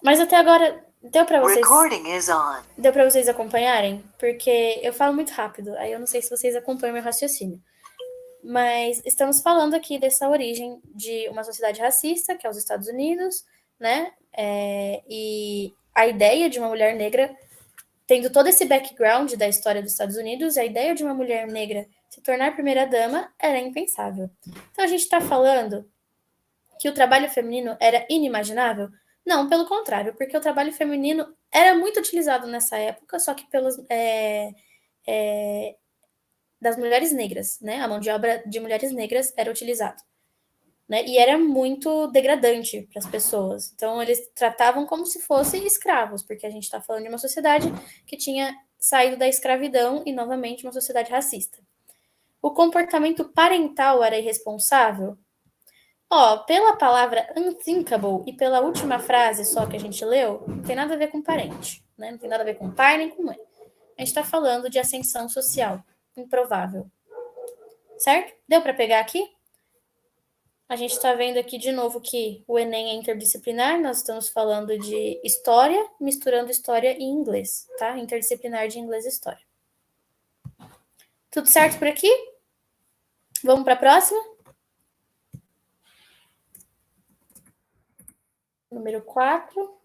Mas até agora deu para vocês... Recording is on. Deu para vocês acompanharem? Porque eu falo muito rápido, aí eu não sei se vocês acompanham meu raciocínio. Mas estamos falando aqui dessa origem de uma sociedade racista, que é os Estados Unidos, né? E a ideia de uma mulher negra, tendo todo esse background da história dos Estados Unidos, a ideia de uma mulher negra se tornar primeira-dama era impensável. Então a gente está falando que o trabalho feminino era inimaginável? Não, pelo contrário, porque o trabalho feminino era muito utilizado nessa época, só que pelas das mulheres negras, né? A mão de obra de mulheres negras era utilizada, né? E era muito degradante para as pessoas. Então eles tratavam como se fossem escravos, porque a gente está falando de uma sociedade que tinha saído da escravidão e novamente uma sociedade racista. O comportamento parental era irresponsável? Pela palavra unthinkable e pela última frase só que a gente leu, não tem nada a ver com parente, né? Não tem nada a ver com pai nem com mãe. A gente está falando de ascensão social, improvável. Certo? Deu para pegar aqui? A gente está vendo aqui de novo que o Enem é interdisciplinar, nós estamos falando de história, misturando história e inglês, tá? Interdisciplinar de inglês e história. Tudo certo por aqui? Vamos para a próxima? Número 4.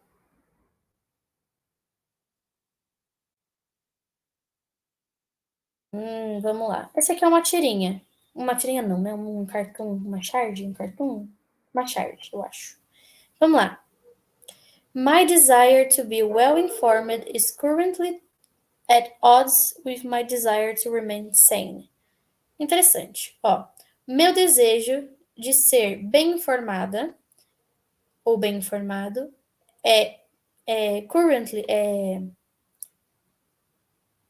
Vamos lá. Essa aqui é uma tirinha. Uma tirinha não, né? Um cartoon, uma charge, um cartoon? Uma charge, eu acho. Vamos lá. My desire to be well informed is currently at odds with my desire to remain sane. Interessante. Meu desejo de ser bem informada ou bem informado currently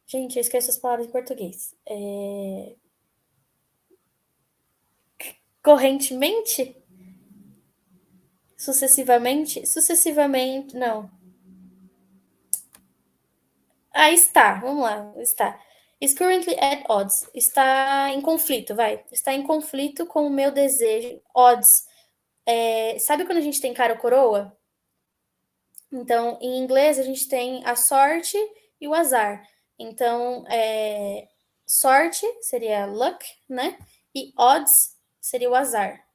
Gente, eu esqueço as palavras em português. Correntemente? Sucessivamente, não. Está, vamos lá, está. Is currently at odds. Está em conflito, vai. Está em conflito com o meu desejo. Odds. Sabe quando a gente tem cara ou coroa? Então, em inglês, a gente tem a sorte e o azar. Então, sorte seria luck, né? E odds seria o azar,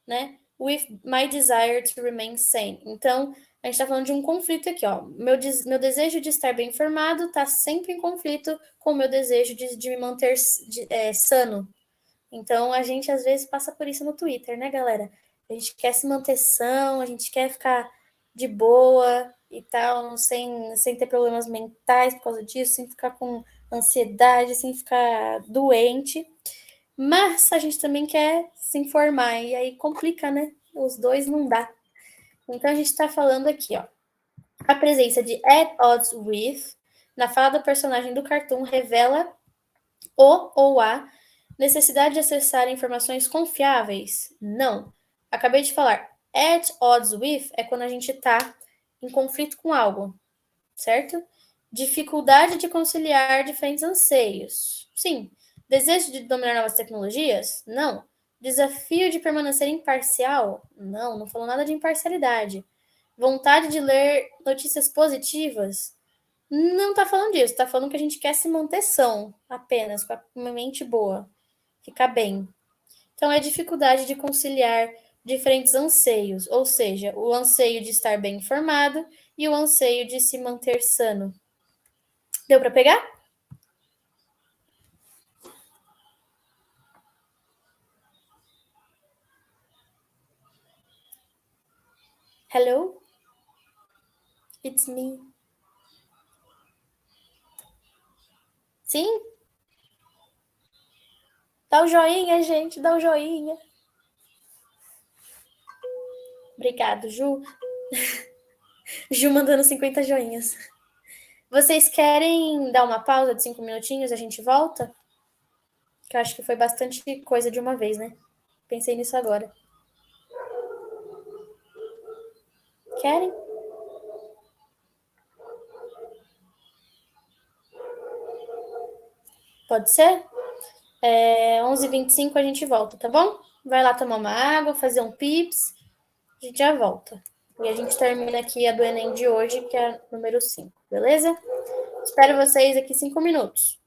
né? With my desire to remain sane. Então, a gente está falando de um conflito aqui, ó. Meu desejo de estar bem informado está sempre em conflito com o meu desejo de me manter sano. Então, a gente às vezes passa por isso no Twitter, né, galera? A gente quer se manter são, a gente quer ficar de boa e tal, sem ter problemas mentais por causa disso, sem ficar com ansiedade, sem ficar doente. Mas a gente também quer se informar, e aí complica, né? Os dois não dá. Então a gente está falando aqui, ó. A presença de at odds with na fala do personagem do cartoon revela o ou a necessidade de acessar informações confiáveis? Não. Acabei de falar. At odds with é quando a gente está em conflito com algo, certo? Dificuldade de conciliar diferentes anseios. Sim. Desejo de dominar novas tecnologias? Não. Desafio de permanecer imparcial? Não, não falou nada de imparcialidade. Vontade de ler notícias positivas? Não tá falando disso, tá falando que a gente quer se manter são, apenas, com uma mente boa, ficar bem. Então, é dificuldade de conciliar diferentes anseios, ou seja, o anseio de estar bem informado e o anseio de se manter sano. Deu para pegar? Hello? It's me. Sim? Dá o joinha, gente, dá o joinha. Obrigado, Ju. Ju mandando 50 joinhas. Vocês querem dar uma pausa de 5 minutinhos? A gente volta? Que eu acho que foi bastante coisa de uma vez, né? Pensei nisso agora. Querem? Pode ser? 11h25 a gente volta, tá bom? Vai lá tomar uma água, fazer um pips. A gente já volta. E a gente termina aqui a do Enem de hoje, que é a número 5, beleza? Espero vocês aqui 5 minutos.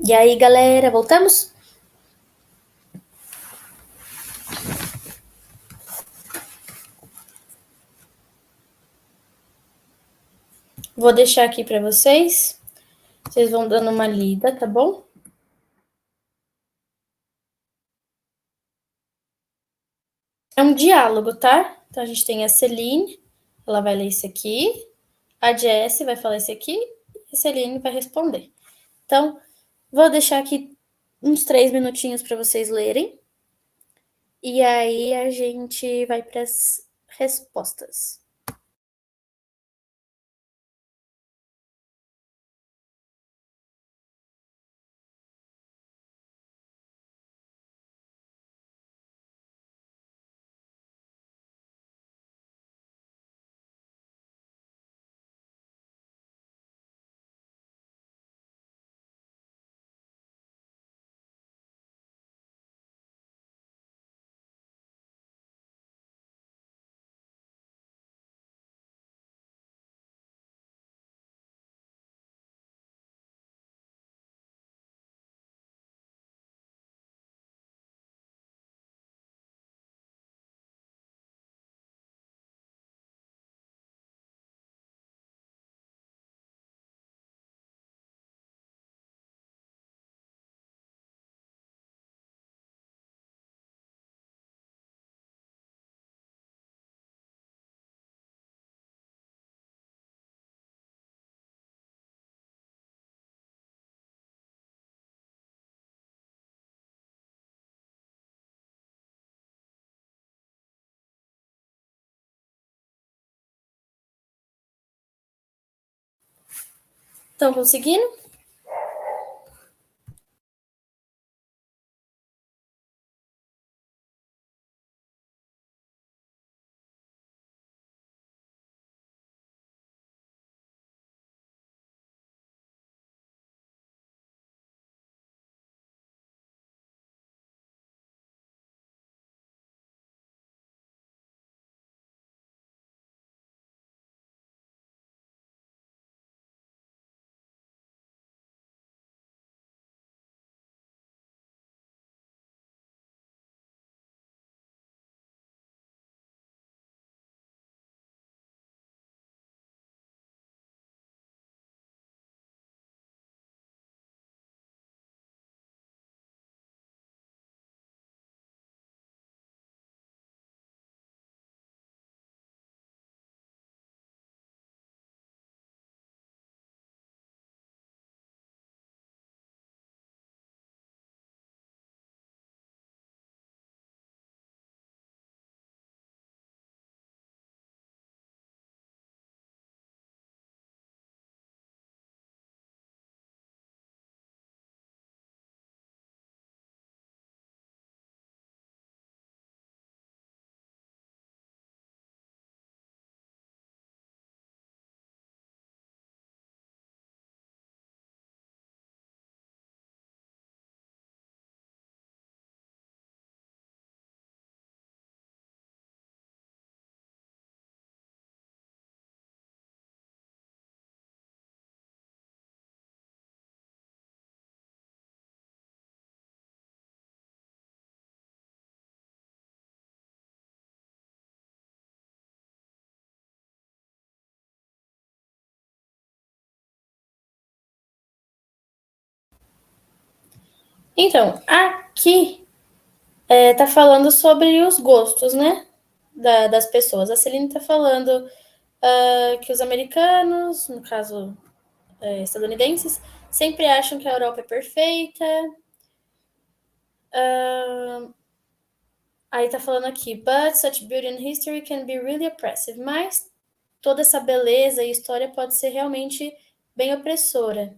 E aí, galera, voltamos? Vou deixar aqui para vocês. Vocês vão dando uma lida, tá bom? É um diálogo, tá? Então a gente tem a Celine, ela vai ler isso aqui, a Jessie vai falar isso aqui e a Celine vai responder. Então, vou deixar aqui uns 3 minutinhos para vocês lerem. E aí a gente vai para as respostas. Estão conseguindo? Então, aqui tá falando sobre os gostos, né? Das pessoas. A Celine tá falando que os americanos, no caso estadunidenses, sempre acham que a Europa é perfeita. Aí tá falando aqui, but such beauty and history can be really oppressive. Mas toda essa beleza e história pode ser realmente bem opressora,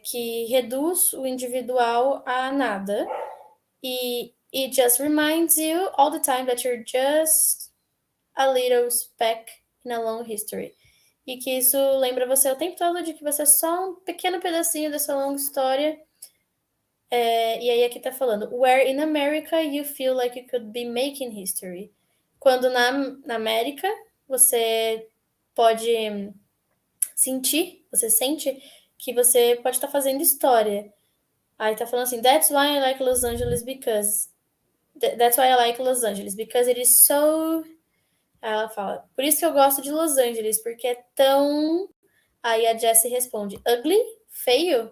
que reduz o individual a nada. E it just reminds you all the time that you're just a little speck in a long history. E que isso lembra você o tempo todo de que você é só um pequeno pedacinho dessa longa história. E aí aqui tá falando, where in America you feel like you could be making history. Quando na América você pode sentir, você sente que você pode estar fazendo história. Aí tá falando assim, that's why I like Los Angeles because... That's why I like Los Angeles, because it is so... Aí ela fala, por isso que eu gosto de Los Angeles, porque é tão... Aí a Jessie responde, ugly? Feio?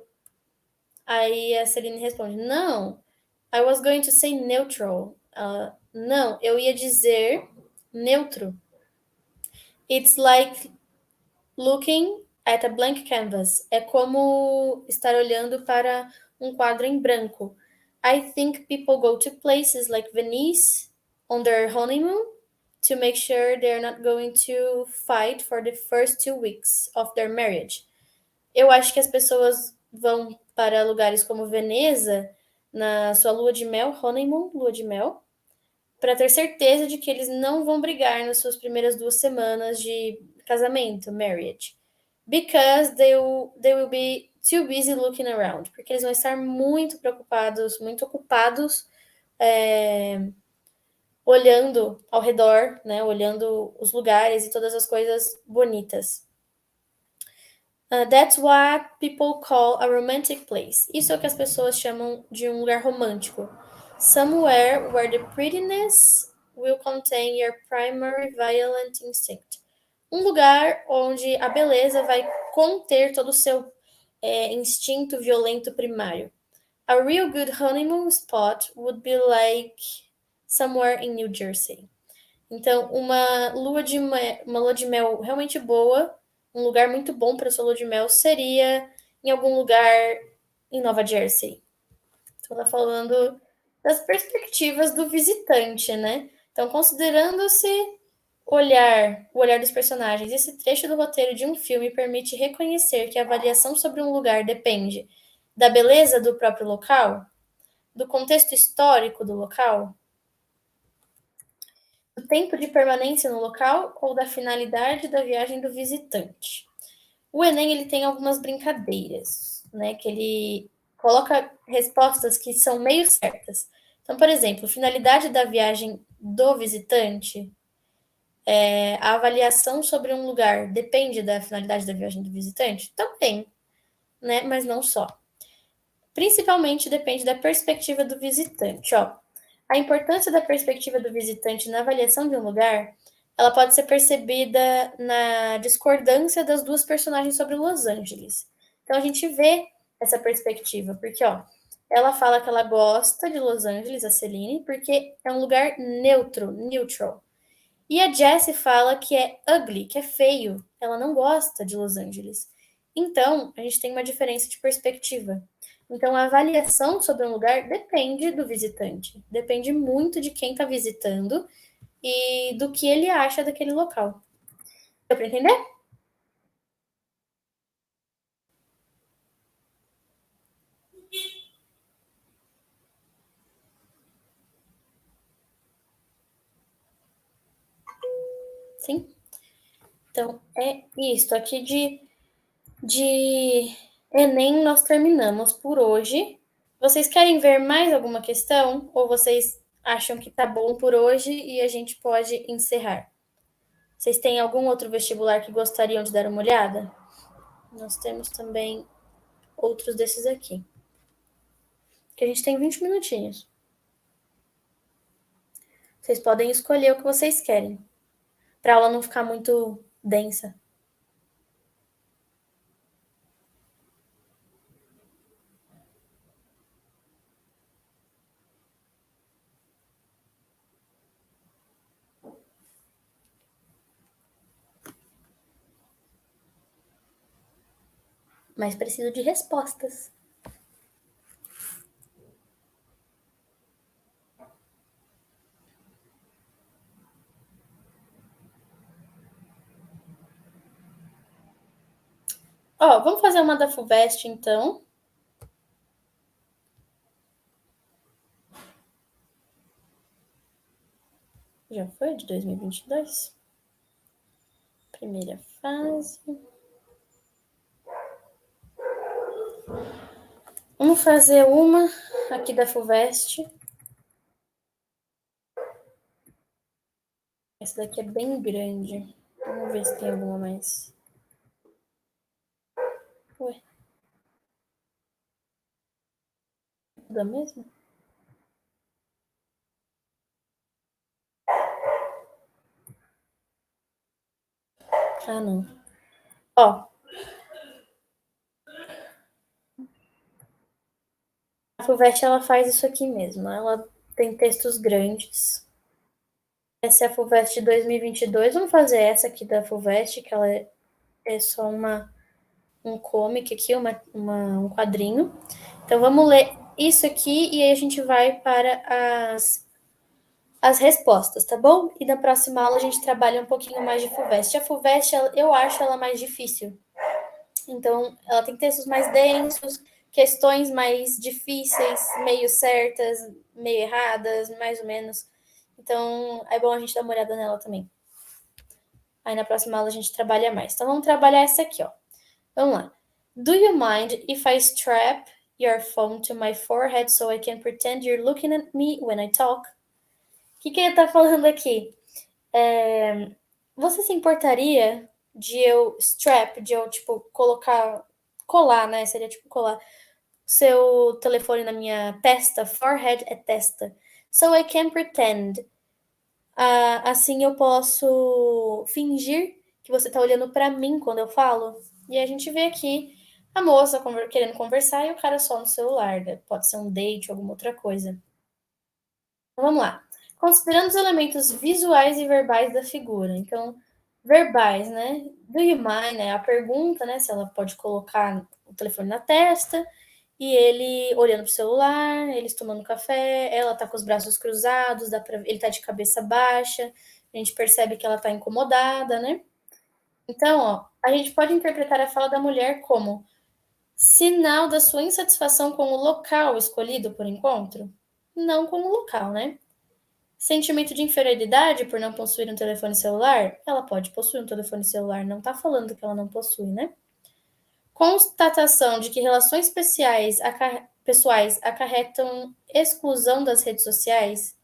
Aí a Celine responde, não, I was going to say neutral. Não, eu ia dizer neutro. It's like looking at a blank canvas. É como estar olhando para um quadro em branco. I think people go to places like Venice on their honeymoon to make sure they're not going to fight for the first 2 weeks of their marriage. Eu acho que as pessoas vão para lugares como Veneza na sua lua de mel, honeymoon, lua de mel, para ter certeza de que eles não vão brigar nas suas primeiras 2 semanas de casamento, marriage. Because they will be too busy looking around. Porque eles vão estar muito preocupados, muito ocupados, olhando ao redor, né? Olhando os lugares e todas as coisas bonitas. That's what people call a romantic place. Isso é o que as pessoas chamam de um lugar romântico. Somewhere where the prettiness will contain your primary violent instinct. Um lugar onde a beleza vai conter todo o seu instinto violento primário. A real good honeymoon spot would be like somewhere in New Jersey. Então, uma lua de mel realmente boa, um lugar muito bom para sua lua de mel seria em algum lugar em Nova Jersey. Então, ela falando das perspectivas do visitante, né? Então, considerando-se o olhar dos personagens, esse trecho do roteiro de um filme permite reconhecer que a avaliação sobre um lugar depende da beleza do próprio local, do contexto histórico do local, do tempo de permanência no local ou da finalidade da viagem do visitante. O Enem ele tem algumas brincadeiras, né? Que ele coloca respostas que são meio certas. Então, por exemplo, finalidade da viagem do visitante, a avaliação sobre um lugar depende da finalidade da viagem do visitante? Também, né? Mas não só. Principalmente depende da perspectiva do visitante. Ó, a importância da perspectiva do visitante na avaliação de um lugar, ela pode ser percebida na discordância das duas personagens sobre Los Angeles. Então a gente vê essa perspectiva, porque ó, ela fala que ela gosta de Los Angeles, a Celine, porque é um lugar neutro, neutral. E a Jessie fala que é ugly, que é feio. Ela não gosta de Los Angeles. Então, a gente tem uma diferença de perspectiva. Então, a avaliação sobre um lugar depende do visitante. Depende muito de quem está visitando e do que ele acha daquele local. Deu para entender? Sim? Então, é isso. Aqui de Enem nós terminamos por hoje. Vocês querem ver mais alguma questão? Ou vocês acham que tá bom por hoje e a gente pode encerrar? Vocês têm algum outro vestibular que gostariam de dar uma olhada? Nós temos também outros desses aqui. Que a gente tem 20 minutinhos. Vocês podem escolher o que vocês querem. Para a aula não ficar muito densa. Mas preciso de respostas. Ó, vamos fazer uma da FUVEST, então. Já foi de 2022? Primeira fase. Vamos fazer uma aqui da FUVEST. Essa daqui é bem grande. Vamos ver se tem alguma mais. Ué. tudo a mesma? Ah, não. Ó, a FUVEST ela faz isso aqui mesmo. Ela tem textos grandes. Essa é a FUVEST de 2022. Vamos fazer essa aqui da FUVEST, que ela é só um comic aqui, um quadrinho. Então vamos ler isso aqui e aí a gente vai para as respostas, tá bom? E na próxima aula a gente trabalha um pouquinho mais de FUVEST. A FUVEST, eu acho ela mais difícil. Então, ela tem textos mais densos, questões mais difíceis, meio certas, meio erradas, mais ou menos. Então, é bom a gente dar uma olhada nela também. Aí na próxima aula a gente trabalha mais. Então, vamos trabalhar essa aqui, ó. Vamos lá. Do you mind if I strap your phone to my forehead so I can pretend you're looking at me when I talk? O que ele tá falando aqui? Você se importaria de eu strap, de eu, tipo, colar, né? Seria tipo colar seu telefone na minha testa. Forehead é testa. So I can pretend. Assim eu posso fingir que você tá olhando pra mim quando eu falo. E a gente vê aqui a moça querendo conversar e o cara só no celular. Né? Pode ser um date, alguma outra coisa. Então, vamos lá. Considerando os elementos visuais e verbais da figura. Então, verbais, né? Do you mind, né? A pergunta, né? Se ela pode colocar o telefone na testa e ele olhando pro celular, eles tomando café, ela tá com os braços cruzados, ele tá de cabeça baixa, a gente percebe que ela tá incomodada, né? Então, ó, a gente pode interpretar a fala da mulher como sinal da sua insatisfação com o local escolhido por encontro, não com o local, né? Sentimento de inferioridade por não possuir um telefone celular? Ela pode possuir um telefone celular, não tá falando que ela não possui, né? Constatação de que relações pessoais acarretam exclusão das redes sociais?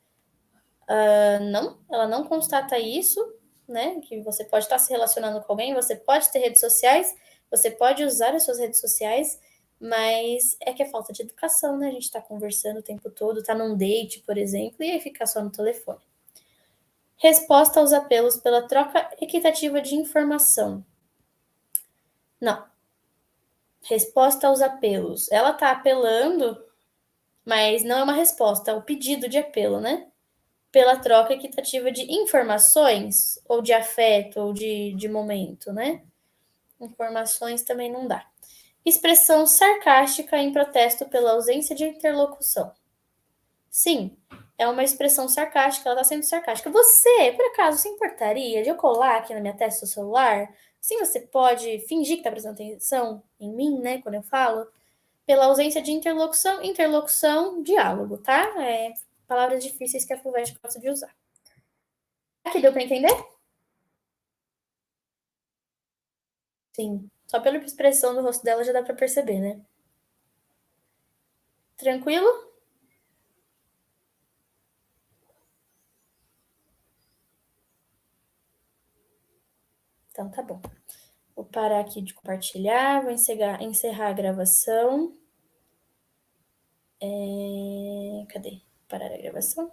Não, ela não constata isso, né? Que você pode estar se relacionando com alguém, você pode ter redes sociais, você pode usar as suas redes sociais, mas é que é falta de educação, né? A gente tá conversando o tempo todo, tá num date, por exemplo, e aí fica só no telefone. Resposta aos apelos pela troca equitativa de informação. Não. Resposta aos apelos. Ela está apelando, mas não é uma resposta, é o pedido de apelo, né? Pela troca equitativa de informações, ou de afeto, ou de momento, né? Informações também não dá. Expressão sarcástica em protesto pela ausência de interlocução. Sim, é uma expressão sarcástica, ela está sendo sarcástica. Você, por acaso, se importaria de eu colar aqui na minha testa o celular? Sim, você pode fingir que está prestando atenção em mim, né, quando eu falo. Pela ausência de interlocução, diálogo, tá? Palavras difíceis que a FUVEST gosta de usar. Aqui deu para entender? Sim. Só pela expressão do rosto dela já dá para perceber, né? Tranquilo? Então tá bom. Vou parar aqui de compartilhar, vou encerrar a gravação. Cadê? Parar a gravação.